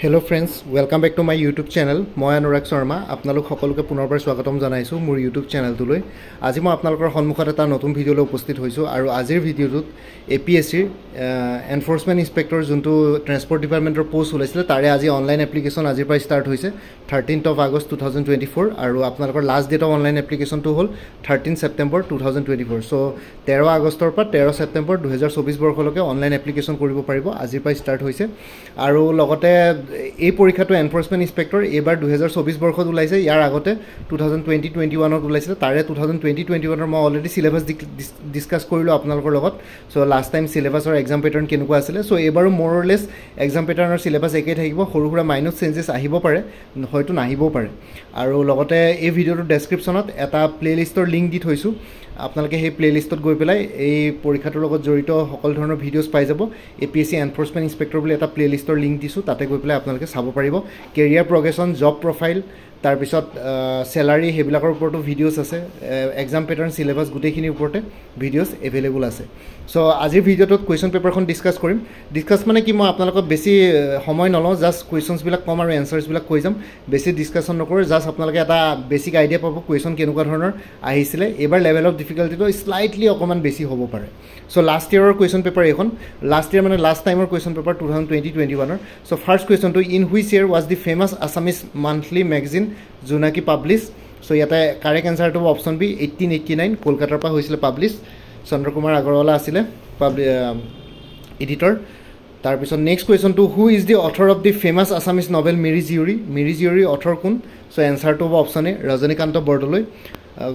Hello friends, welcome back to my YouTube channel. মই অনুৰাগ শৰ্মা আপোনালোক সকলোকে পুনৰবাৰ স্বাগতম জনাইছো মোৰ YouTube চেনেলটোলৈ। আজি মই আপোনালোকৰ সন্মুখত এটা নতুন ভিডিঅ' লৈ উপস্থিত হৈছো আৰু আজিৰ ভিডিঅ'টোত APSC এনফোৰ্সমেন্ট ইন্সপেক্টৰ যোনটো ট্ৰান্সপোৰ্ট ডিপাৰ্টমেন্টৰ পোষ্ট ওলাইছিল তাৰে আজি অনলাইন এপ্লিকেশন আজিৰ পৰা ষ্টাৰ্ট হৈছে 13th of August 2024 আৰু আপোনালোকৰ লাষ্ট ডেট অফ অনলাইন এপ্লিকেশনটো হ'ল 13 September 2024 সো 13 আগষ্টৰ পৰা 13 September 2024 বৰ্ষলৈকে অনলাইন এপ্লিকেশন কৰিব পাৰিব আজিৰ পৰা ষ্টাৰ্ট হৈছে আৰু লগতে এই পৰীক্ষাটো এনফোৰ্সমেন্ট ইন্সপেক্টৰ এবাৰ 2024 বৰ্ষত ওলাইছে ইয়াৰ আগতে 2020-21 ত ওলাইছিল তাৰে 2020-21 ৰ মই অলৰেডি সিলেবাস ডিসকাস কৰিলো আপোনালোকৰ লগত সো লাষ্ট টাইম সিলেবাসৰ এক্সাম প্যাটাৰ্ন কেনেকুৱা আছিল সো এবাৰো মোৰ অৰ লেস এক্সাম প্যাটাৰ্নৰ সিলেবাস একেই থাকিব সৰুহুৰা মাইনাৰ চেঞ্জেস আহিব পাৰে হয়তো নাহিবও পাৰে আৰু লগতে এই ভিডিওৰ ডেসক্ৰিপচনত এটা প্লেলিষ্টৰ লিংক দি থৈছো আপোনালোকে সেই প্লেলিষ্টত গৈ পেলাই এই পৰীক্ষাটোৰ লগত জড়িত সকলো ধৰণৰ ভিডিওস পাই যাব APSC এনফোৰ্সমেন্ট ইন্সপেক্টৰ বুলি এটা প্লেলিষ্টৰ লিংক দিছো তাতে গৈ পেলাই আপোনালোকে চাব পাৰিব কেৰিয়াৰ প্ৰগ্ৰেছন জব প্ৰফাইল তাৰ পিছত স্যালাৰি হেবিলাকৰ ওপৰতো ভিডিওস আছে এক্সাম প্যাটাৰ্ন সিলেবাস গুটেখিনিৰ ওপৰতে ভিডিওস এভেইলেবল আছে সো আজিৰ ভিডিওটোত কোৱেশ্চন পেপাৰখন ডিসকাস মানে কি মই আপোনালোকক বেছি সময় নলওঁ জাস্ট কোৱেশ্চনছ বিলাক কম আৰু এনসাৰছ বিলাক কৈ যাম বেছি ডিসকাশন নকৰো জাস্ট আপোনালোকে এটা বেসিক আইডিয়া পাব কোৱেশ্চন কেনেকুৱা ধৰণৰ আহিছিলে এবাৰ লেভেল অফ ডিফিকাল্টিটো স্লাইটলি অকমান বেছি হ'ব পাৰে সো লাষ্ট ইয়াৰৰ কোৱেশ্চন পেপাৰ এখন লাষ্ট ইয়াৰ মানে লাষ্ট টাইমৰ কোৱেশ্চন পেপাৰ 2020-21 ৰ সো ফাৰ্স্ট কোৱেশ্চন টু in which year was the famous Assamese monthly magazine Jonaki publish so ইয়াতে কাৰেক্ট আনসাৰ টু অপশন বি 1889 কলকাতাৰ পৰা হৈছিল পাবলিশ চন্দ্ৰকুমাৰ আগৰৱালা আছিলে এডিটৰ তাৰ পিছত নেক্সট কোৱেশ্চন টু who is the author of the famous Assamese novel Miri Jiyori author কোন সো আনসাৰ টু option A Rajanikanta Bordoloi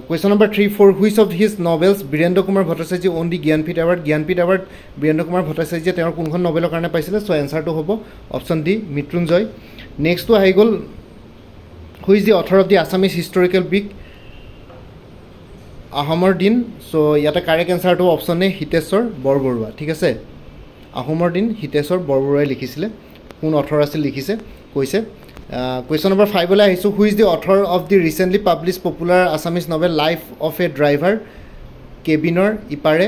Question number 3-4 which of his novels Birendra Kumar Bhattacharya won the Gyanpith Award Birendra Kumar Bhattacharya তেওঁৰ কোনখন নভেলৰ কাৰণে পাইছিল সো আনসাৰ টু হ'ব অপশন ডি মৃত্যুঞ্জয় নেক্সট টু আহি গল who is the author of the Assamese historical book আহোমৰ দিন সো ইয়াতে কাৰেক্ট আনসাৰ টু অপশন এ হিতেশ্বৰ বৰবৰুৱা ঠিক আছে আহোমৰ দিন হিতেশ্বৰ বৰবৰুৱাই লিখিছিলে কোন অথৰ আছিল লিখিছে কৈছে Question number 5 ওলাই আহিছো who is the author of the recently published popular Assamese novel Life of a Driver কেবিনৰ ইপাৰে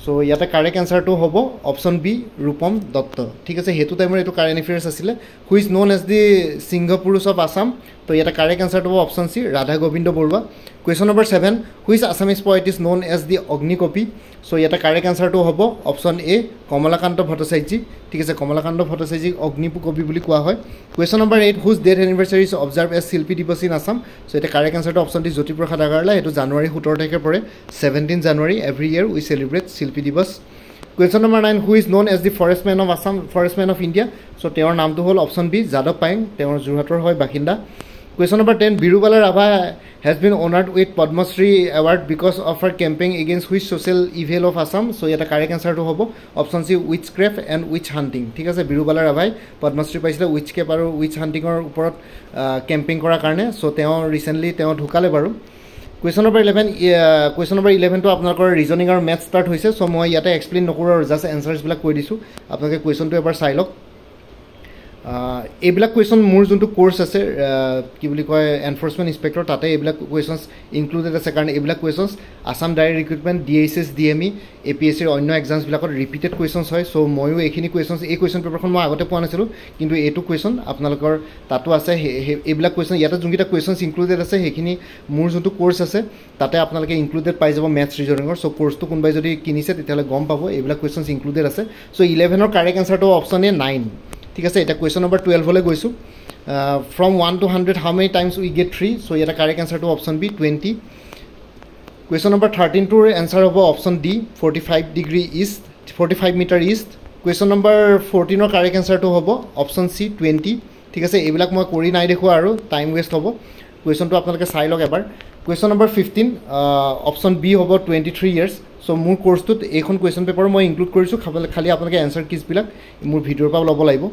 সো ইয়াতে কাৰেক্ট আনসাৰ টু হ'ব অপশন বি ৰূপম দত্ত ঠিক আছে হেতু টাইমৰ এটো কাৰেন্ট এফেয়াৰ্স আছিল who is known as the সিংহপুৰুষ of Assam তো ইয়াতে কাৰেক্ট আনসাৰ টু হ'ব option C Radha Gobinda Barua Question number 7 which Assamese poet is known as the Agnikopi so ইয়াতে কাৰেক্ট আনসাৰ টু হ'ব অপশন এ কমলাকান্ত ভট্টাচাৰ্য ঠিক আছে কমলাকান্ত ভট্টাচাৰ্য অগ্নিকপি বুলি কোৱা হয় Question number 8 whose death anniversary is observed as শিল্পী দিৱস in Assam সো এটা কাৰেক্ট আনসাৰ টু অপশন ডি জ্যোতিপ্ৰসাদ আগৰৱালা এটো জানুৱাৰী 17 তাৰিখৰ পৰে 17 জানুৱাৰী every year we celebrate শিল্পী দিৱস Question number 9 who is known as the forest man of Assam forest man of India so তেওঁৰ নামটো হ'ল অপশন বি যাদৱ পায়েং তেওঁৰ যোৰহাটৰ হয় বাসিন্দা Question number 10 Birubala Rabha has been honored with Padma Shri award because of her campaign against which social evil of Assam so yata correct answer to hobo option C witchcraft and witch hunting ঠিক আছে Birubala Rabha Padma Shri পাইছিল witchcraft আৰু witch hunting ৰ ওপৰত camping কৰা কাৰণে so তেওঁ recently তেওঁ ঢুকালে বাৰু Question number 11 to আপোনালোকৰ ৰিজনিং আৰু ম্যাথ স্টাৰ্ট হৈছে so মই ইয়াতে এক্সপ্লেইন নকৰো আৰু জাস্ট এনসাৰছ বিলাক কৈ দিছো আপোনালোকে কোৱেশ্চনটো এবাৰ চাই লওক এইবিলাক কোৱেশ্চন মোৰ যোনটো কোৰ্স আছে কি বুলি কয় এনফোৰ্সমেন্ট ইন্সপেক্টৰ তাতে এইবিলাক কোৱেশ্চনস ইনক্লুডেড আছে কাৰণ এইবিলাক questions Assam direct recruitment DSS DME APSC ৰ অন্য এক্সামস বিলাকত ৰিপিটেড কোৱেশ্চনস হয় সো ময়ো এইখিনি কোৱেশ্চনস এই কোৱেশ্চন পেপাৰখন মই আগতে পোৱা নাছিলো কিন্তু এইটো কোৱেশ্চন আপোনালোকৰ তাতো আছে এইবিলাক কোৱেশ্চন ইয়াতে যোনকিটা কোৱেশ্চনস ইনক্লুডেড আছে সেইখিনি মোৰ যোনটো কোৰ্স আছে তাতে আপোনালোকে ইনক্লুডেড পাই যাব ম্যাথ ৰিজনিংৰ সো কোৰ্সটো কোনবাই যদি কিনিছে তেতিয়ালে গম পাব এইবিলাক কোৱেশ্চনস ইনক্লুডেড আছে সো 11 ৰ কাৰেক্ট আনসাৰটো অপশন এ 9 ঠিক আছে এটা কোৱেশ্চন নম্বৰ 12 হলে গৈছো from 1 to 100 how many times we get 3 so এটা কারেক্ট আনসার টু অপশন বি 20 কোয়েশ্চন নম্বৰ 13 টুৰ আনসাৰ হ'ব option D 45 metre east question number 14 ৰ কাৰেক্ট আনসাৰ টু হ'ব অপশন সি 20 ঠিক আছে এইবিলাক মই কৰি নাই দেখো আৰু টাইম ওয়েস্ট হ'ব কোয়েশ্চনটো আপোনালোকে চাই লওক এবাৰ কোয়েশ্চন নম্বৰ 15 অপশন বি হ'ব 23 ইয়াৰ্স সো মোৰ কোৰ্সটোত এইখন কোয়েশ্চন পেপাৰ মই ইনক্লুড কৰিছো খালি আপোনালোকে আনসাৰ কিজ বিলাক মোৰ ভিডিওৰ পৰা ল'ব লাগিব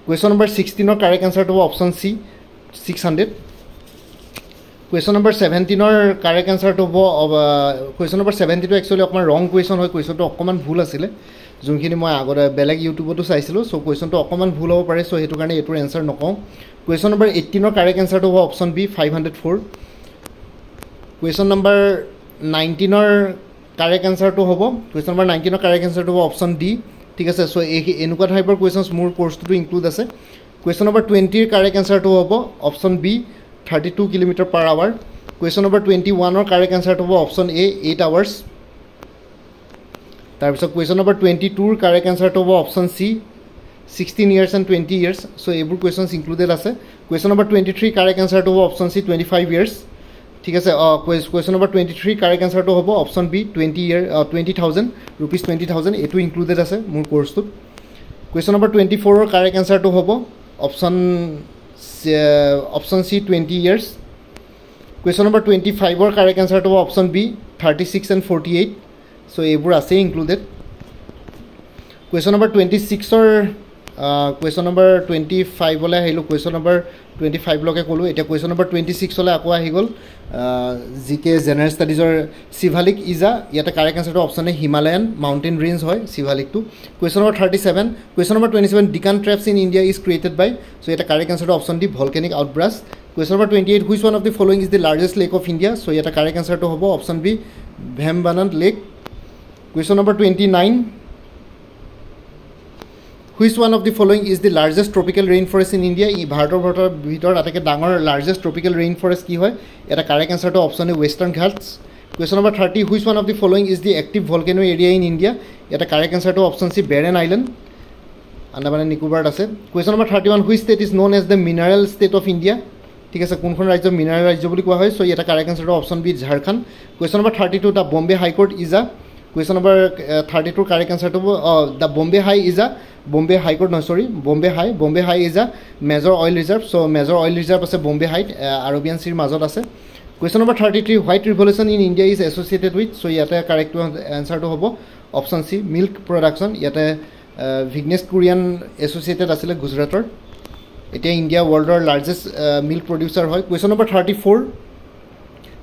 কোয়েশ্চন নম্বৰ 16 ৰ কাৰেক্ট আনসাৰ টু অপশন সি 600 কোয়েশ্চন নম্বৰ 17 ৰ কাৰেক্ট আনসাৰ টু কোয়েশ্চন নম্বৰ 70 টো একচুয়ালি অকমান ৰং কোয়েশ্চন হয় কোয়েশ্চনটো অকমান ভুল আছিল যোনখিনি মই আগতে বেলেগ ইউটিউবতো চাইছিলো সো কোয়েশ্চনটো অকমান ভুল হ'ব পাৰে সো হেতু কাৰণে এটোৰ আনসাৰ নকওঁ কোয়েশ্চন নম্বৰ 18 ৰ কাৰেক্ট আনসাৰ টু অপশন বি 504 কোয়েশ্চন নম্বৰ 19 ৰ কাৰেক্ট আনসাৰ টু হ'ব কোয়েশ্চন নম্বৰ 19 ৰ কাৰেক্ট আনসাৰ টু হ'ব অপশন ডি ঠিক আছে সো এনেকুৱা টাইপৰ কোয়েশ্চনস মোৰ কোৰ্সটো ইনক্লুড আছে কুৱেশ্যন নম্বৰ 20 কাৰেক্ট এনসাৰটো হ'ব option B 32 km/h question number 21 correct এনসাৰটো হ'ব অপশ্যন এ 8 hours তাৰপিছত কুৱেশ্যন নম্বৰ 22 কাৰেক্ট এনসাৰটো হ'ব option C 16 years and 20 years so এইবোৰ কুৱেশ্যনছ ইনক্লুডেড আছে কুৱেশ্যন নম্বৰ 23 কাৰেক্ট এনসাৰটো হ'ব অপশ্যন সি 25 years ঠিক আছে কুৱেশ্যন নম্বৰ 23 কাৰেক্ট এনসাৰটো হ'ব অপশ্যন বি 20,000 rupees 20,000 এটো ইনক্লুডেড আছে মোৰ কোৰ্সটোত কুৱেশ্যন নম্বৰ 24 কাৰেক্ট এনসাৰটো হ'ব অপশ্যন সি 20 years কুৱেশ্যন নম্বৰ 25 কাৰেক্ট এনসাৰটো হ'ব অপশ্যন বি 36 and 48 so এইবোৰ আছে included question number 26 question number 25 লৈ আহিলোঁ কুৱেশ্যন নম্বৰ 25 লৈকে ক'লোঁ এতিয়া কুৱেশ্যন নম্বৰ 26 লৈ আকৌ আহি গ'ল জিকে জেনেৰেল ষ্টাডিজৰ শিৱালিক ইজা ইয়াতে কাৰেক্ট এনসাৰটো option A Himalayan mountain range হয় শিৱালিকটো question number 37 question number 27 Deccan traps in India is created by so' ইয়াতে কাৰেক্ট এনসাৰটো option D volcanic outburst question number 28 which one of the following is the largest lake of India so' ইয়াতে correct এনসাৰটো হ'ব option B Vembanad lake question number 29 Which one of the following is the largest tropical rainforest in India? ভাৰতৰ ভিতৰত আটাইতকৈ ডাঙৰ largest tropical rainforest কি হয় এটা কাৰেক্ট এনসাৰটো option A western Ghats question number 30 which one of the following is the active volcano area in India এটা correct এনসাৰটো অপশ্যন সি বেৰেন আইলেণ্ড আন্দামান নিকোবাৰত আছে question number 31 which state is known as the mineral state of India ঠিক আছে কোনখন ৰাজ্য mineral ৰাজ্য বুলি কোৱা হয় চ' এটা কাৰেক্ট এনসাৰটো option B Jharkhand question number 32 the Bombay high court is a question number 32 correct এনসাৰটো the Bombay high is a Bombay high court নহয় sorry Bombay high is a major oil reserve so' major oil reserve আছে বম্বে হাইত আৰবিয়ান চিৰ মাজত আছে question number 33 white revolution in India is associated with so' ইয়াতে correct এনসাৰটো হ'ব অপশ্যন চি মিল্ক প্ৰডাকশ্যন ইয়াতে ভিগনেছ কোৰিয়ান এছ'চিয়েটেড আছিলে গুজৰাটৰ এতিয়া ইণ্ডিয়া ৱৰ্ল্ডৰ লাৰ্জেষ্ট মিল্ক প্ৰডিউচাৰ হয় question number 34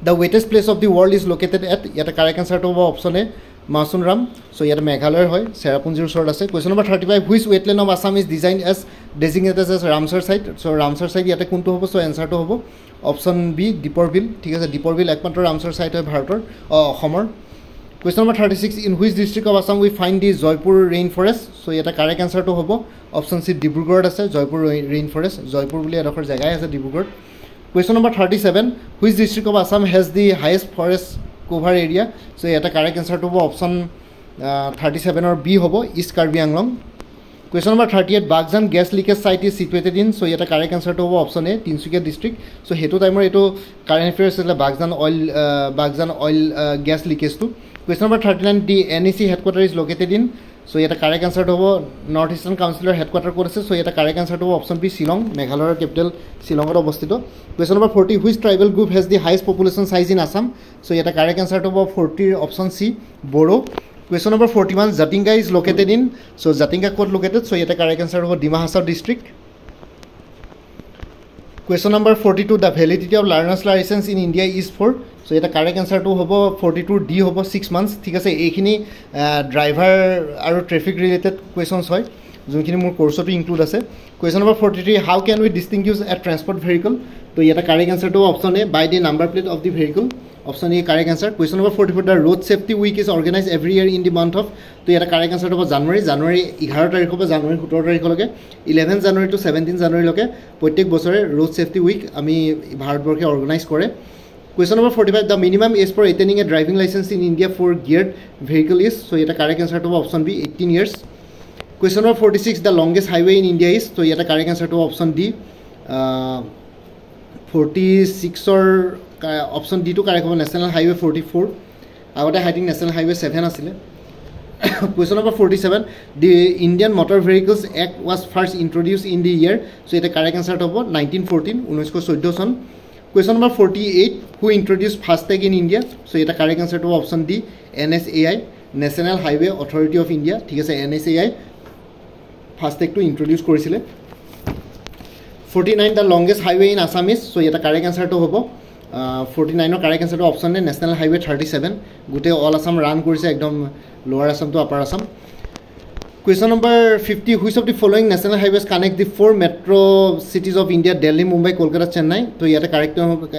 the wettest place of the world is located at ইয়াতে কাৰেক্ট এনসাৰটো হ'ব অপশ্যন এ মাছুনৰাম চ' ইয়াতে মেঘালয়ৰ হয় চেৰাপুঞ্জীৰ ওচৰত আছে question number 35 which wetland of Assam is design as designated as Ramsar site so' Ramsar site ইয়াতে কোনটো হ'ব চ' এনসাৰটো হ'ব অপশ্যন বি দীপৰ বিল ঠিক আছে দীপৰ বিল একমাত্ৰ ৰামচাৰ চাইট হয় ভাৰতৰ অসমৰ question number 36 in which district of Assam we find the Jeypore rain forest so' ইয়াতে কাৰেক্ট এনসাৰটো হ'ব অপশ্যন চি ডিব্ৰুগড়ত আছে জয়পুৰ ৰেইন ফৰেষ্ট জয়পুৰ বুলি এডোখৰ জেগাই আছে ডিব্ৰুগড়ত question number 37 which district of Assam has the highest forest cover area so' ইয়াতে কাৰেক্ট এনসাৰটো হ'ব অপশ্যন 37 বি হ'ব east Karbi Anglong question number 38 Baghjan gas leakage site is situated in so' ইয়াতে কাৰেক্ট এনসাৰটো হ'ব option A Tinsukia district so' সেইটো টাইমৰ এইটো কাৰেণ্ট এফেয়াৰ্ছ আছিলে বাগজান অইল গেছ লিকেজটো question number 39 the NEC headquarter is located in so' ইয়াতে কাৰেক্ট এনসাৰটো হ'ব নৰ্থ ইষ্টাৰ্ণ কাউন্সিলৰ হেডকোৱাৰ্টাৰ ক'ত আছে চ' ইয়াতে কাৰেক্ট এনসাৰটো হ'ব অপশ্যন বি শ্বিলং মেঘালয়ৰ কেপিটেল শ্বিলঙত অৱস্থিত question number 40 which tribal group has the highest population size in Assam so' ইয়াতে কাৰেক্ট এনসাৰটো হ'ব 40 option C Bodo question number 41 Jatinga is located in so' Jatinga ক'ত লোকেটেড চ' ইয়াতে কাৰেক্ট এনসাৰ হ'ব Dima Hasao district question number 42 the validity of learners licence in India is for so' এটা correct এনসাৰটো হ'ব 42 D হ'ব 6 months ঠিক আছে এইখিনি ড্ৰাইভাৰ আৰু ট্ৰেফিক ৰিলেটেড কুৱেশ্যনছ হয় যোনখিনি মোৰ কোৰ্চতো ইনক্লুড আছে question number 43 how can we distinguish a transport vehicle তো ইয়াতে কাৰেক্ট এনসাৰটো option A by the number plate of the vehicle option A correct answer question number 44 the road safety week is organise every year in the month of তো ইয়াতে correct এনসাৰটো হ'ব জানুৱাৰী 11 তাৰিখৰ পৰা জানুৱাৰী 17 তাৰিখলৈকে 11 জানুৱাৰী টু 17 জানুৱাৰীলৈকে প্ৰত্যেক বছৰে ৰোড ছেফটি উইক আমি ভাৰতবৰ্ষে অৰ্গেনাইজ কৰে question number 45 the minimum age for attaining a driving licence in India for geared vehicle is so' ইয়াতে কাৰেক্ট এনসাৰটো হ'ব option B 18 years question number 46 the longest highway in India is so' ইয়াতে correct এনসাৰটো হ'ব option D 46ৰ option ডিটো correct হ'ব national highway 44 আগতে আই থিংক নেশ্যনেল হাইৱে 7 আছিলে question number 47 the Indian motor vehicles act was first introduce in the year so' ইয়াতে correct এনসাৰটো হ'ব 1914 চন question number 48 who introduce FASTag in India so' এটা correct এনসাৰটো হ'ব option D NSAI national highway authority of India ঠিক আছে NSAI ফাষ্টেগটো ইণ্ট্ৰডিউচ কৰিছিলে 49 the longest highway in Assam is so' এটা কাৰেক্ট এনসাৰটো হ'ব 49ৰ কাৰেক্ট এনসাৰটো অপশ্যন এ নেশ্যনেল হাইৱে 37 গোটেই অল আছাম ৰান কৰিছে একদম lower Assam two upper Assam question number 50 which of the following national highways connect the 4 metro' cities of India Delhi Mumbai Kolkata Chennai তো ইয়াতে কাৰেক্ট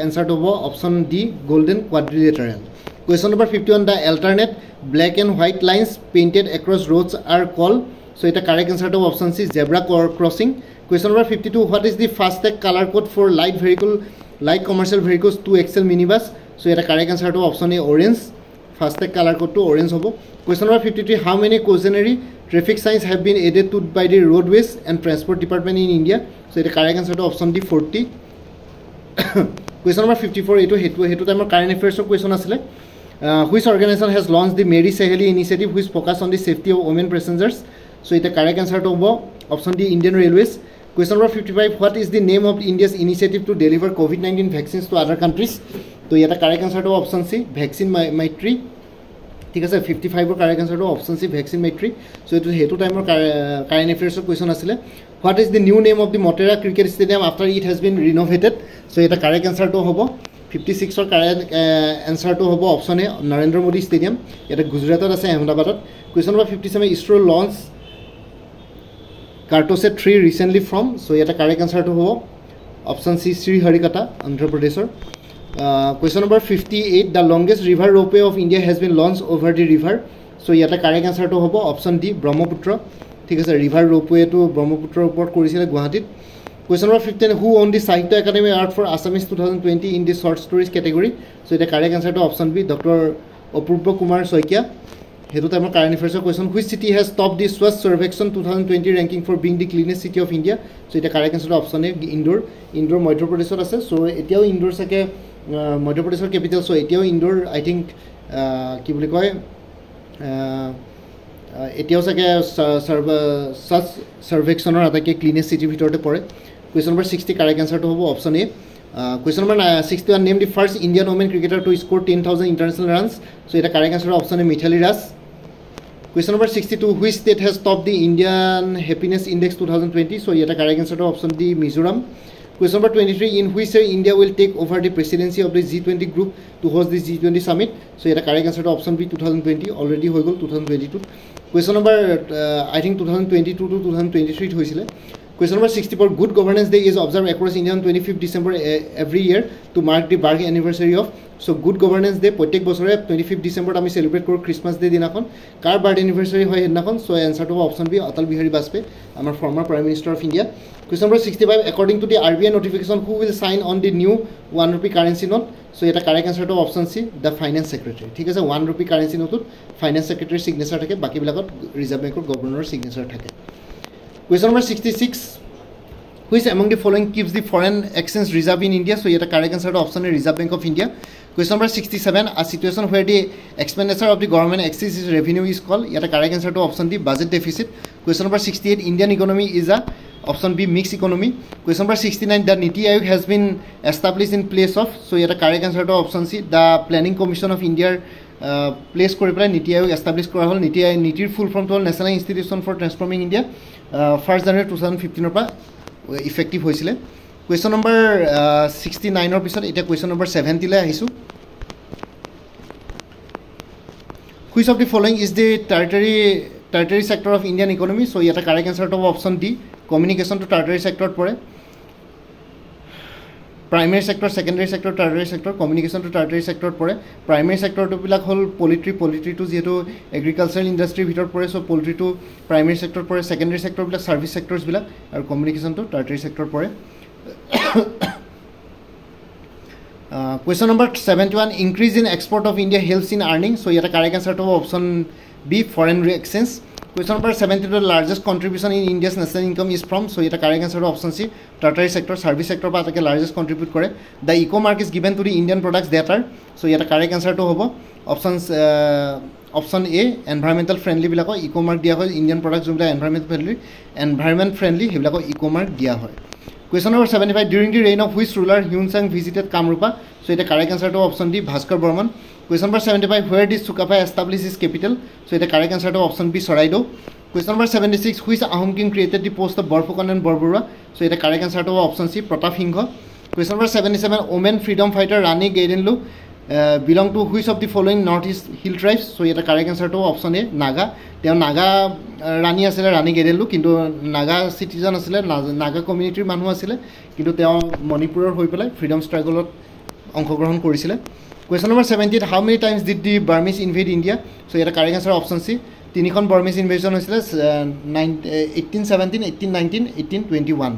এনসাৰটো হ'ব option D golden quadrilateral question number 51 the alternate black and white lines painted across roads are call so' এটা correct এনসাৰটো হ'ব option C zebra crossing Question number 52, what is the FASTag color code for light commercial vehicles 2XL minibus? So here the correct answer to option A, orange. FASTag color code to orange hobo. Question number 53, how many cautionary traffic signs have been added to by the roadways and transport department in India? So here the correct answer to option D, 40. Question number 54, hetu time current affairs question asile. Which organization has launched the Mary Saheli initiative which focus on the safety of women passengers? So it the correct answer to option D, Indian Railways. Question number 55, what is the name of India's initiative to deliver COVID-19 vaccines to other countries? So here the correct answer to option C, Vaccine Maitri. ঠিক আছে 55 ৰ correct answer to option C, Vaccine Maitri. So it hetu time current affairs question asile. What is the new name of the Motera Cricket Stadium after it has been renovated? So it the correct answer to hobo 56 ৰ correct answer to hobo option A, Narendra Modi Stadium. Eta Gujarat ase Ahmedabad. Question number 57, ISRO launched Cartosat 3 recently from. So here the correct answer to hobo option C, Sriharikota, Andhra Pradesh. Question number 58, the longest river ropeway of India has been launched over the river. So here the correct answer to hobo option D, Brahmaputra. ঠিক আছে river ropeway to Brahmaputra উপর করেছিল গুৱাহাটীত. Question number 15, who won the Sahitya Academy Award for Assamese 2020 in the short stories category? So the correct answer to option B, Dr. Apurva Kumar Soikia. হেতু টাইমৰ current অ্যাফেয়াৰ্সৰ question, which city has top the স্বচ্ছ Sarvekshan 2020 ranking for being the cleanest city of India? So এটা correct answer option A, Indore মধ্যপ্রদেশত আছে. So এতিয়াও ইন্দোর সাকে মধ্যপ্ৰদেশৰ capital. So এতিয়াও ইন্দোৰ আই থিংক কি বুলি কয় এতিয়াও চাগে স্বচ্ছ সাৰ্ভেক্ষণৰ আটাইতকৈ ক্লিনেস্ট সিটিৰ ভিতৰতে পৰে. কুৱেশ্যন নম্বৰ 60 কাৰেক্ট আনসাৰটো হ'ব option A. Question number 61, name the first Indian women cricketer to score 10,000 international runs. So it the correct answer option A, Mithali Raj. Question number 62, which state has topped the Indian Happiness Index 2020? So here the correct answer option D, Mizoram. Question number 23, in which year India will take over the presidency of the G20 group to host the G20 summit? So here the correct answer option B, 2020. Already hoy gol 2022. Question number I think 2022 to 2023 hoisile. Question number 64, Good Governance Day is observed across India on 25th December every year to mark the birth anniversary of. So Good Governance Day প্রত্যেক বছরে 25th December আমি celebrate কৰো ক্ৰিসমাস day দিনাখন. কাৰ birth অ্যানিভাৰ্সাৰি হয় হেদিনাখন? So অ্যানসাৰটো option B, Atal Bihari Vajpayee, আমাৰ former prime minister of India. Question number 65, according to the RBI notification, who will sign on the new 1 rupee currency note? So এটা correct আনসারটো option C, the finance secretary. ঠিক আছে 1 rupee currency নোটত finance সেক্ৰেটাৰিৰ signature থাকে, বাকি বিলাকত reserve ব্যাংকৰ গভৰ্নৰৰ সিগনেচার থাকে. Question number 66, which among the following keeps the foreign exchange reserve in India? So here the correct answer to option A, Reserve Bank of India. Question number 67, a situation where the expenditure of the government exceeds its revenue is called. Here the correct answer to option D, budget deficit. Question number 68, Indian economy is a option B, mixed economy. Question number 69, the Niti Aayog has been established in place of. So here the correct answer to option C, the Planning Commission of India place কৰি পেলাই নীতি আয়োগ establish কৰা হ'ল. নীতিৰ full ফৰ্মটো হ'ল national institution for transforming India. 1 January 2015 পৰা ইফেক্টিভ হৈছিলে. কুৱেশ্যন নম্বৰ 69ৰ পিছত এতিয়া কুৱেশ্যন নম্বৰ 70 লৈ আহিছোঁ. Which of the following is the tertiary sector of Indian economy? So ইয়াতে কাৰেক্ট এনচাৰটো হ'ব option D, communication to tertiary সেক্টৰত পৰে. Primary sector, secondary sector, tertiary sector, communication to tertiary সেক্টৰত পৰে. প্ৰাইমেৰী সেক্টৰটোবিলাক হ'ল পলিট্ৰিটো যিহেতু এগ্ৰিকালচাৰেল ইণ্ডাষ্ট্ৰীৰ ভিতৰত পৰে, চ' পলিট্ৰিটো প্ৰাইমেৰী সেক্টৰত পৰে. সেকেণ্ডাৰী সেক্টৰবিলাক ছাৰ্ভিচ সেক্টৰছবিলাক, আৰু কমিউনিকেশ্যনটো টাৰ্টাৰী সেক্টৰত পৰে. Question number 71, increase in export of India helps in earning. So' ইয়াতে কাৰেক্ট এনচাৰটো হ'ব option B, foreign exchange. Question number 72, the largest contribution in India's national income is from. So এটা correct answer option C, tertiary sector, service sector পৰা তাকে largest contribute কৰে. The eco mark is given to the Indian products that are. So এটা correct answer to হ'ব option A, environmental friendly বিলাকক eco mark দিয়া হয়. Indian products যোনবিলাক environment friendly সেইবিলাকক eco mark দিয়া হয়. Question number 75, during the reign of which ruler Hyun Sang visited Kamrupa? So এটা correct answer to option D, Bhaskar Burman. Question number 75, where did Sukapa establish his capital? So the correct answer to option B, Saraido. Question number 76, which Ahom king created the post of Borphukon and Borbura? So the correct answer to option C, Pratap Singha. Question number 77, women freedom fighter Rani Gaidenlu belong to which of the following northeast hill tribes? So the correct answer to option A, Naga. They are Naga Rani asile Rani Gaidenlu, kintu Naga citizen asile, Naga community মানুহ asile, kintu they are Manipur hoi pelai freedom struggle অংশগ্রহণ কৰিছিলে. Question number 78, how many times did the Burmese invade India? So here the correct answer option C, তিনিখন বৰ্মিজ invasion হৈছিলে 1817 1819 1821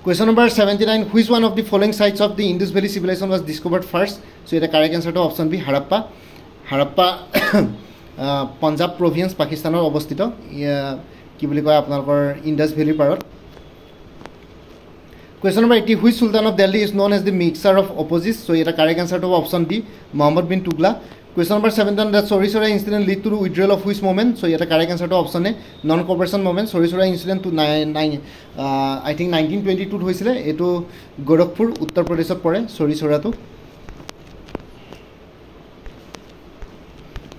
Question number 79 which one of the following sites of the Indus Valley civilization was discovered first so এটা correct answer to option B Harappa Punjab province Pakistanor অৱস্থিত কি বুলি কয় আপোনালোকৰ Indus Valley পাৰত Question number 80 which sultan of Delhi is known as the mixer of opposites so এটা correct answer to option D Muhammad bin Tughlaq Question number 7 that Sori Sora incident lead to withdrawal of which moment so এটা correct answer to option A non cooperation moment Sori Sora incident to I think 1922 হৈছিলে এটো গোৰখপুৰ উত্তৰ প্ৰদেশত পৰে Sori Sora to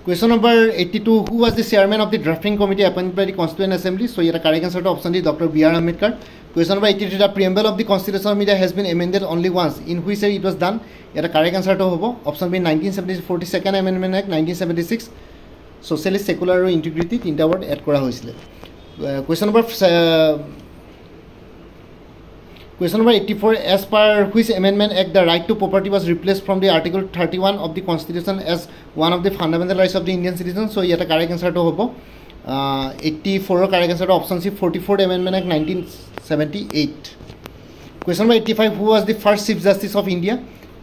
Question number 82 who was the chairman of the drafting committee appointed by the Constituent Assembly so এটা correct answer to option D Dr. B.R. Ambedkar Question number 83 the preamble of the Constitution of India has been amended only once in which year it was done এটা correct answer to hobo option B 1970 42nd amendment act 1976 socialist secular and integrity tinta word add kora hoisile Question number 84 as per which amendment act the right to property was replaced from the article 31 of the constitution as one of the fundamental rights of the Indian citizens so eta correct answer to hobo 84 correct answer to option C 44th amendment act 1978 Question number 85 who was the first chief justice of India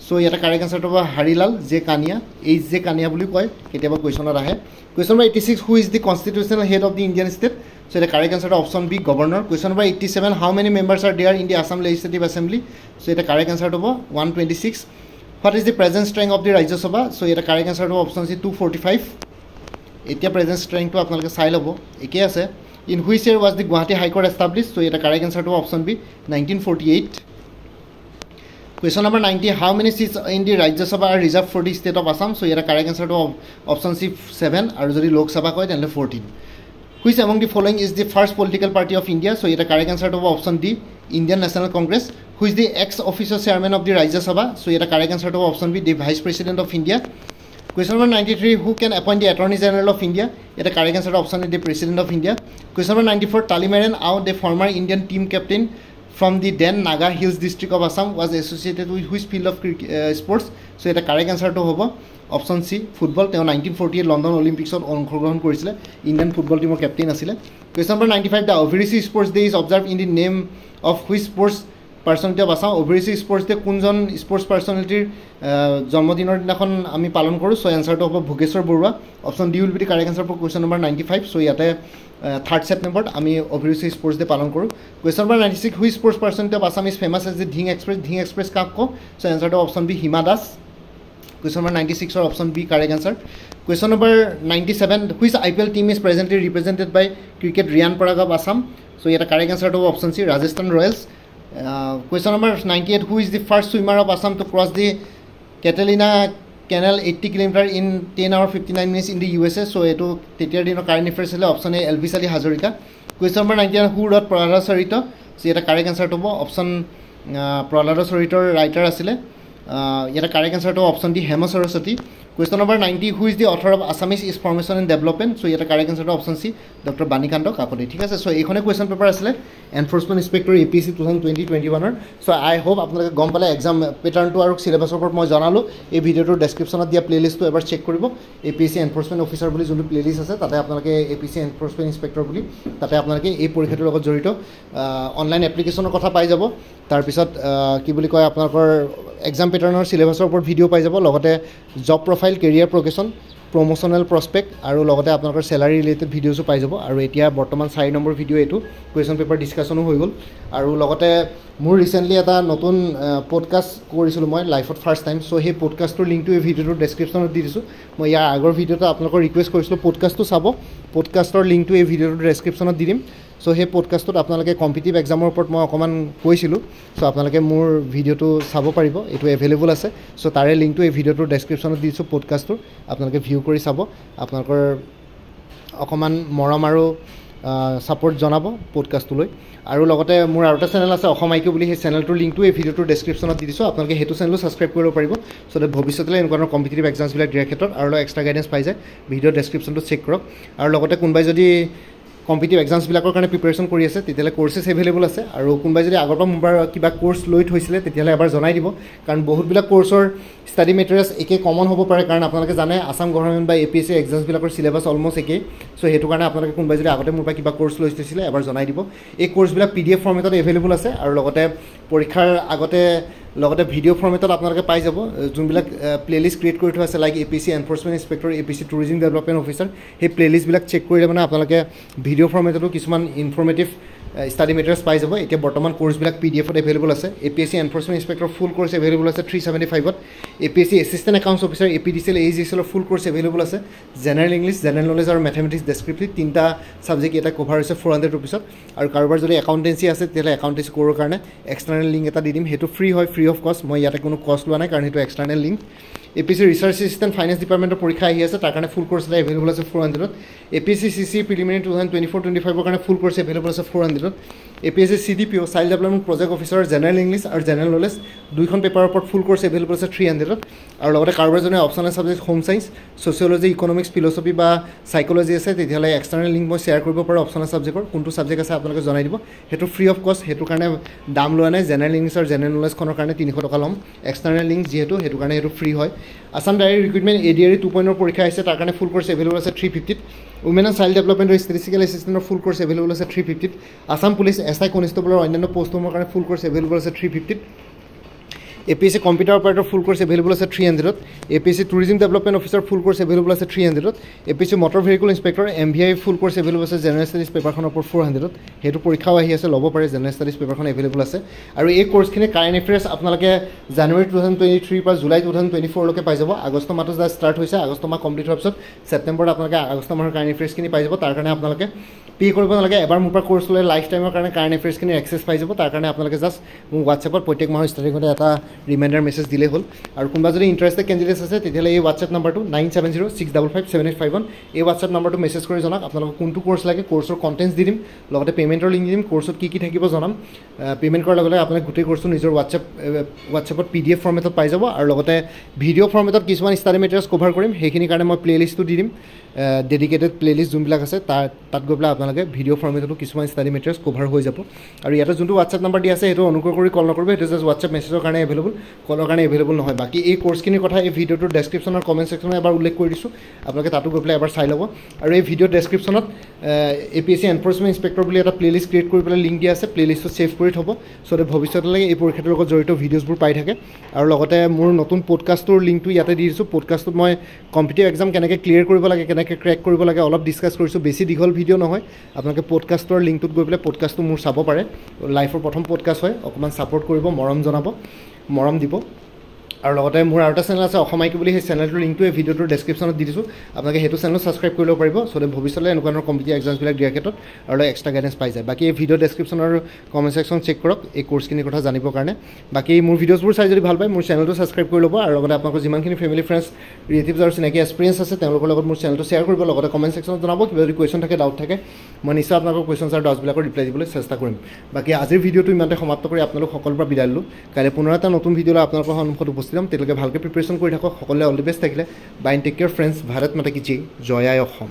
so eta correct answer to Harilal J Kania H J Kania boli koy ketiaba question ahe Question number 86 who is the constitutional head of the Indian state so the correct answer to option B governor Question number 87 how many members are there in the Assam Legislative Assembly so the correct answer to 126 what is the present strength of the Rajya Sabha so the correct answer to option C 245 etia present strength to apnaloke sai lobo eke ase in which year was the Guwahati High Court established so the correct answer to option B 1948 Question number 90 how many seats in the Rajya Sabha are reserved for the state of Assam so the correct answer to option C 7 aru jodi Lok Sabha koy then 14 Which among the following is the first political party of India so the correct answer to option D Indian National Congress who is the ex-officio chairman of the Rajya Sabha so the correct answer to option B the vice president of India Question number 93 who can appoint the Attorney General of India the correct answer to option D the president of India Question number 94 Talimaran Ao the former Indian team captain from the then Naga Hills district of Assam was associated with which field of sports so the correct answer to hobo option C football তেওঁ 1948 London Olympics ত অংশগ্ৰহণ কৰিছিল Indian football টিমৰ captain আছিল Question number 95 the Ovirisi Sports Day is observed in the name of which sports personality of Assam Ovirisi Sports Day কোনজন sports পাৰ্সোনালিটিৰ জন্মদিনৰ দিনাখন আমি পালন কৰো so answer to হ'ব Bhogeswar Barua option D will be the correct answer for question number 95 so ইয়াতে 3rd September আমি Ovirisi Sports Day পালন কৰো Question number 96 which sports personality of Assam is famous as the Dhing Express কাক কো so answer to option B Hima Das Question number 96 or option B correct answer Question number 97 which IPL team is presently represented by cricket Riyan Parag of Assam so here the correct answer to option C Rajasthan Royals Question number 98 who is the first swimmer of Assam to cross the Catalina Canal 80 km in 10 hours 59 minutes in the USA so eto tetiar dino current affairs hile option A Elvis Ali Hazarika Question number 99 who wrote Prahlada Charita so here the correct answer to option Prahlada Charita writer asile Yet a correct answer to option D Hema Saraswati Question number 90 who is the author of Assamese is Formation and Development so yet a correct answer to option C Dr. Banikando Kakode ঠিক আছে so এইখনে question paper asile Enforcement Inspector APSC 2020-21 so I hope আপোনালোকে গম পালে exam pattern to আৰু syllabus ওপৰত মই জনালো এই ভিডিওটোৰ ডেসক্ৰিপচনত দিয়া প্লেলিষ্ট টো এবাৰ চেক কৰিব APSC Enforcement Officer বুলি যোনটো প্লেলিষ্ট আছে তাতে আপোনালোকে APSC Enforcement Inspector বুলি তাতে আপোনালোকে এই পৰীক্ষাটোৰ লগত জড়িত অনলাইন এপ্লিকেশনৰ কথা পাই যাব তাৰ পিছত কি বুলি কয় আপোনালোকৰ exam pattern or syllabus ওপৰত ভিডিও পাই যাব লগতে job profile career progression promotional prospect আৰু লগতে আপোনালোকৰ salary related videos পাই যাব আৰু এতিয়া বৰ্তমান 4 নম্বৰ ভিডিও এটো question paper discussion হৈ গল আৰু লগতে মোৰ ৰিসেন্টলি এটা নতুন পডকাষ্ট কৰিছিলো মই লাইফত ফাৰ্স্ট টাইম সো সেই পডকাষ্টৰ লিংকটো এই ভিডিওৰ ডেসক্ৰিপচনত দি দিছো মই ইয়াৰ আগৰ ভিডিওটো আপোনালোকৰ ৰিকুৱেষ্ট কৰিছিলো পডকাষ্টটো চাব পডকাষ্টৰ লিংকটো এই ভিডিওৰ ডেসক্ৰিপচনত দি দিম সো সেই পডকাষ্টত আপোনালোকে কম্পিটিটিভ এক্সামৰ ওপৰত মই অকমান কৈছিলো সো আপোনালোকে মোৰ ভিডিওটো চাব পাৰিব এটো এভেইলেবল আছে সো তাৰে লিংকটো এই ভিডিওৰ ডেসক্ৰিপচনত দি দিছো পডকাষ্টৰ আপোনালোকে ভিউ কৰি চাব আপোনালোকৰ অকমান মৰম আৰু সাপোৰ্ট জনাব পডকাষ্টলৈ আৰু লগতে মোৰ আৰু এটা চেনেল আছে অসম আইকিউ বুলি সেই চেনেলটোৰ লিংকটো এই ভিডিওটোৰ ডেসক্ৰিপচনত দি দিছো আপোনালোকে হেতু চেনেলটো সাবস্ক্ৰাইব কৰিব পাৰিব সো যে ভৱিষ্যতলৈ এনেকুৱা কম্পিটিটিভ এক্সামছ বিলাক দিয়াৰ ক্ষেত্ৰত আৰু এক্সট্ৰা গাইডেন্স পাই যায় ভিডিও ডেসক্ৰিপচনটো চেক কৰক আৰু লগতে কোনবাই যদি কম্পিটিটিভ এক্সামছবিলাকৰ কাৰণে প্ৰিপেৰেশ্যন কৰি আছে তেতিয়াহ'লে কোৰ্চেছ এভেইলেবল আছে আৰু কোনোবাই যদি আগৰ পৰা মোৰ কিবা কোৰ্চ লৈ থৈছিলে তেতিয়াহ'লে এবাৰ জনাই দিব কাৰণ বহুতবিলাক কোৰ্চৰ ষ্টাডি মেটেৰিয়েলছ একে কমন হ'ব পাৰে কাৰণ আপোনালোকে জানে আসাম গভৰ্ণমেণ্ট বা APSC এক্সামছবিলাকৰ চিলেবাছ অলমষ্ট একেই চ' সেইটো কাৰণে আপোনালোকে কোনোবাই যদি আগতে মোৰ পৰা কিবা কোৰ্চ লৈ থৈছিলে এবাৰ জনাই দিব এই কোৰ্চবিলাক PDF ফৰ্মেটত এভেইলেবল আছে আৰু লগতে পৰীক্ষাৰ আগতে লগতে ভিডিঅ' ফৰ্মেটত আপোনালোকে পাই যাব যোনবিলাক প্লেলিষ্ট ক্ৰিয়েট কৰি থোৱা আছে like APSC enforcement inspector APSC tourism development officer সেই প্লেলিষ্টবিলাক চেক কৰিলে মানে আপোনালোকে ভিডিঅ' ফৰ্মেটতো কিছুমান ইনফৰ্মেটিভ ষ্টাডি মেটেৰিয়েলছ পাই যাব এতিয়া বৰ্তমান কোৰ্চবিলাক PDFত এভেইলেবল আছে APSC এনফৰ্চমেণ্ট ইনস্পেক্টৰ ফুল কোৰ্চ এভেইলেবল আছে 375ত APSC assistant accounts officer APDCL AGCLৰ ফুল কোৰ্চ এভেইলেবল আছে জেনেৰেল ইংলিছ জেনেৰেল নলেজ আৰু মেথমেটিক্স ডেছক্ৰিপটিভ তিনিটা ছাবজেক্ট এটা কভাৰ হৈছে 400 ৰুপিছত আৰু কাৰোবাৰ যদি একাউণ্টেঞ্চি আছে তেতিয়াহ'লে একাউণ্টেঞ্চি কোৰৰ কাৰণে এক্সটাৰ্নেল লিংক এটা দি দিম সেইটো ফ্ৰী হয় ফ্ৰী অফ কষ্ট মই ইয়াতে কোনো কষ্ট লোৱা নাই কাৰণ সেইটো external link APSC research assistant finance ডিপাৰ্টমেণ্টৰ পৰীক্ষা আহি আছে তাৰ কাৰণে ফুল কোৰ্চ এটা এভেইলেবল আছে 400ত APSC CC প্ৰিলিমিনাৰী 2024-25ৰ কাৰণে ফুল কোৰ্চ এভেইলেবল আছে 400ত APSC CDPO child development project officer general English আৰু জেনেৰেল নলেজ দুইখন পেপাৰৰ ওপৰত ফুল কোৰ্চ এভেইলেবল আছে 300ত আৰু লগতে কাৰোবাৰ জনে optional subject home science sociology economics philosophy বা সাইক'লজি আছে তেতিয়াহ'লে এক্সটাৰ্নেল লিংক মই শ্বেয়াৰ কৰিব পাৰোঁ অপশ্যনেল ছাবজেক্টৰ কোনটো ছাবজেক্ট আছে আপোনালোকে জনাই দিব সেইটো ফ্ৰী অফ কষ্ট সেইটো কাৰণে দাম লোৱা নাই জেনেৰেল ইংলিছ আৰু জেনেৰেল নলেজখনৰ কাৰণে 300 টকা ল'ম এক্সটাৰ্নেল লিংক যিহেতু সেইটো কাৰণে সেইটো ফ্ৰী হয় আসাম ডাইৰেক্ট ৰিক্ৰুটমেণ্ট ADRE 2.0 পৰীক্ষা আহিছে তাৰ কাৰণে ফুল কোৰ্চ এভেইলেবল আছে 350ত উমেন এণ্ড চাইল্ড ডেভেলপমেণ্টৰ ষ্টেটিষ্টিকেল এছিষ্টেণ্টৰ ফুল কোৰ্চ এভেইলেবল আছে 350ত আসাম পুলিচ SI কনষ্টেবলৰ অন্যান্য পোষ্টসমূহৰ কাৰণে ফুল কোৰ্চ এভেইলেবল আছে 350ত APSC computer operator full course available আছে 300ত APSC tourism development officer full course available আছে 300ত APSC motor vehicle inspector MVI full course available আছে জেনেৰেল ষ্টাডিজ পেপাৰখনৰ ওপৰত 400ত সেইটো পৰীক্ষাও আহি আছে ল'ব পাৰে জেনেৰেল ষ্টাডিজ পেপাৰখন এভেইলেবল আছে আৰু এই কোৰ্চখিনি কাৰেণ্ট এফেয়াৰ্ছ আপোনালোকে জানুৱাৰী 2023 পৰা জুলাই 2024 লৈকে পাই যাব আগষ্ট মাহটো যা ষ্টাৰ্ট হৈছে আগষ্ট মাহ কমপ্লিট হোৱাৰ পিছত ছেপ্টেম্বৰত আপোনালোকে আগষ্ট মাহৰ কাৰেণ্ট এফেয়াৰ্ছখিনি পাই যাব তাৰ কাৰণে আপোনালোকে পে কৰিব নালাগে এবাৰ মোৰ পৰা কোৰ্চ ল'লে লাইফ টাইমৰ কাৰণে কাৰেণ্ট এফেয়াৰ্ছখিনি এক্সেছ পাই যাব তাৰ কাৰণে আপোনালোকে জাষ্ট মোৰ হোৱাটছএপত প্ৰত্যেক মাহৰ ষ্টাৰ্টিঙতে এটা ৰিমাইণ্ডাৰ মেছেজ দিলেই হ'ল আৰু কোনোবা যদি ইণ্টাৰেষ্টেড কেণ্ডিডেটছ আছে তেতিয়াহ'লে এই হোৱাটছএপ নাম্বাৰটো 9706557851 এই হোৱাটছএপ নাম্বাৰটো মেছেজ কৰি জনাওক আপোনালোকক কোনটো কোৰ্চ লাগে কোৰ্চৰ কণ্টেণ্টছ দি দিম লগতে পে'মেণ্টৰ লিংক দি দিম কোৰ্চত কি থাকিব জনাম পে'মেণ্ট কৰাৰ লগে লগে আপোনালোকে গোটেই কোৰ্চটো নিজৰ হোৱাটছএপত PDF ফৰ্মেটত পাই যাব আৰু লগতে ভিডিঅ' ফৰ্মেটত কিছুমান ষ্টাডি মেটেৰিয়েলছ কভাৰ কৰিম সেইখিনিৰ কাৰণে মই প্লেলিষ্টটো দি দিম ডেডিকেটেড প্লেলিষ্ট যোনবিলাক আছে তাত গৈ পেলাই আপোনালোকে ভিডিঅ' ফৰ্মেটতো কিছুমান ষ্টাডি মেটেৰিয়েলছ কভাৰ হৈ যাব আৰু ইয়াতে যোনটো হোৱাটছএপ নাম্বাৰ দিয়া আছে সেইটো অনুগ্ৰহ কৰি কল নকৰিব সেইটো জাষ্ট হোৱাটছএপ মেছেজৰ কাৰণে এভেইলেবল কলৰ কাৰণে এভেইলেবল নহয় বাকী এই কোৰ্চখিনিৰ কথা এই ভিডিঅ'টোৰ ডেছক্ৰিপশ্যনৰ কমেণ্ট ছেকশ্যনত এবাৰ উল্লেখ কৰি দিছোঁ আপোনালোকে তাতো গৈ পেলাই এবাৰ চাই ল'ব আৰু এই ভিডিঅ' ডেছক্ৰিপশ্যনত APSC এনফৰ্চমেণ্ট ইনস্পেক্টৰ বুলি এটা প্লেলিষ্ট ক্ৰিয়েট কৰি পেলাই লিংক দিয়া আছে প্লেলিষ্টত ছেভ কৰি থ'ব চ' ভৱিষ্যতলৈকে এই পৰীক্ষাটোৰ লগত জড়িত ভিডিঅ'ছবোৰ পাই থাকে আৰু লগতে মোৰ নতুন পডকাষ্টৰ লিংকটো ইয়াতে দি দিছোঁ পডকাষ্টত মই কম্পিটিটিভ এক্সাম কেনেকৈ ক্লিয়াৰ কৰিব লাগে কেনেকৈ ক্ৰেক কৰিব লাগে অলপ ডিছকাছ কৰিছোঁ বেছি দীঘল ভিডিঅ' নহয় আপোনালোকে পডকাষ্টৰ লিংকটোত গৈ পেলাই পডকাষ্টটো মোৰ চাব পাৰে লাইফৰ প্ৰথম পডকাষ্ট হয় অকণমান ছাপোৰ্ট কৰিব মৰম দিব আৰু লগতে মোৰ আৰু এটা চেনেল আছে অসমাইকি বুলি সেই চেনেলটোৰ লিংকটো এই ভিডিঅ'টোৰ ডেছক্ৰিপশ্যনত দি দিছোঁ আপোনালোকে সেইটো চেনেলো ছাবস্ক্ৰাইব কৰি ল'ব পাৰিব চ' ভৱিষ্যতলৈ এনেকুৱা ধৰণৰ কম্পিটিটিভ এক্সামছবিলাক দিয়াৰ ক্ষেত্ৰত আৰু এক্সট্ৰা গাইডেঞ্চ পাই যায় বাকী এই ভিডিঅ' ডেছক্ৰিপশ্যনৰ কমেণ্ট ছেকশ্যন চেক কৰক এই কোৰ্চখিনিৰ কথা জানিবৰ কাৰণে বাকী মোৰ ভিডিঅ'ছবোৰ চাই যদি ভাল পায় মোৰ চেনেলটো ছাবস্ক্ৰাইব কৰি ল'ব আৰু লগতে আপোনালোকৰ যিমানখিনি ফেমিলি ফ্ৰেণ্ডছ ৰিলেটিভছ আৰু চিনাকি এক্সপিৰিয়েঞ্চ আছে তেওঁলোকৰ লগত মোৰ চেনেলটো শ্বেয়াৰ কৰিব লগতে কমেণ্ট ছেকশ্যনত জনাব কিবা যদি কুৱেশ্যন থাকে ডাউট থাকে মই নিশ্চয় আপোনালোকৰ কুৱেশ্যনছ আৰু ডাউটছবিলাকৰ ৰিপ্লাই দিবলৈ চেষ্টা কৰিম বাকী আজিৰ ভিডিঅ'টো ইমানতে সমাপ্ত কৰি আপোনালোক সকলোৰে পৰা বিদায় ল'লোঁ কাইলৈ পুনৰ এটা নতুন ভিডিঅ'লৈ আপোনালোকৰ সন্মুখত উপস্থিত হ'ম তেতিয়ালৈকে ভালকৈ প্ৰিপেৰেশ্যন কৰি থাকক সকলোৱে অল দি বেষ্ট থাকিলে bye take care friends Bharat মাতা কি জয় আই অসম